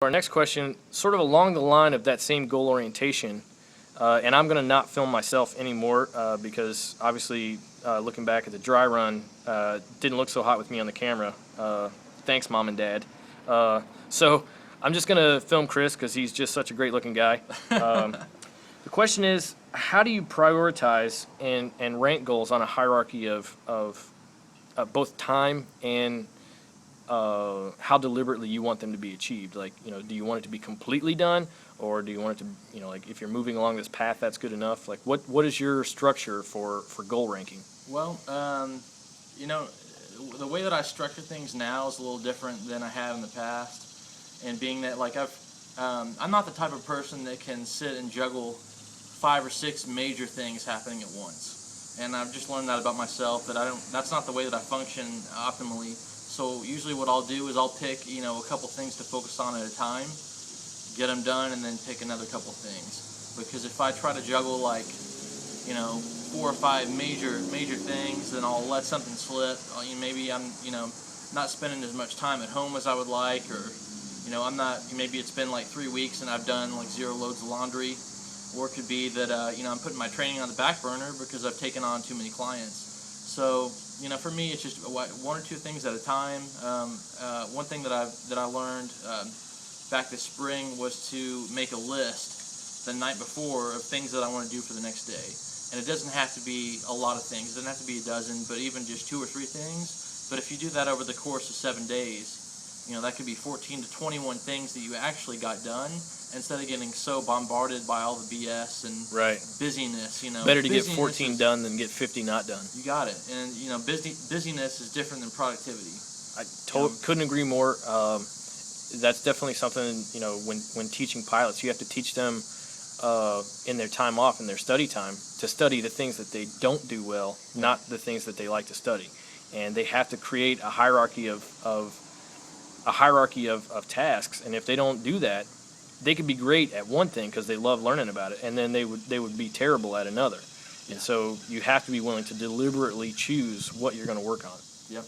Our next question, sort of along the line of that same goal orientation, and I'm going to not film myself anymore because obviously looking back at the dry run, didn't look so hot with me on the camera. Thanks, Mom and Dad. So I'm just going to film Kris because he's just such a great looking guy. The question is, how do you prioritize and rank goals on a hierarchy of both time and how deliberately you want them to be achieved? Like, do you want it to be completely done, or do you want it to, like, if you're moving along this path, that's good enough? Like, what is your structure for goal ranking? Well, the way that I structure things now is a little different than I have in the past, and being that, like, I'm not the type of person that can sit and juggle 5 or 6 major things happening at once, and I've just learned that about myself, that that's not the way that I function optimally. So usually what I'll do is I'll pick, a couple things to focus on at a time, get them done, and then pick another couple things. Because if I try to juggle, like, 4 or 5 major things, then I'll let something slip. Maybe I'm, not spending as much time at home as I would like, or, maybe it's been like 3 weeks and I've done like 0 loads of laundry. Or it could be that, I'm putting my training on the back burner because I've taken on too many clients. So, for me, it's just 1 or 2 things at a time. One thing that I learned back this spring was to make a list the night before of things that I want to do for the next day. And it doesn't have to be a lot of things. It doesn't have to be a dozen, but even just 2 or 3 things. But if you do that over the course of 7 days, that could be 14 to 21 things that you actually got done, instead of getting so bombarded by all the BS and busyness. Better to get 14 done than get 50 not done. You got it. And busyness is different than productivity. I couldn't agree more. That's definitely something, when teaching pilots, you have to teach them in their time off, in their study time, to study the things that they don't do well, not the things that they like to study. And they have to create a hierarchy of tasks, and if they don't do that, they could be great at one thing because they love learning about it, and then they would be terrible at another. And so you have to be willing to deliberately choose what you're going to work on. Yep.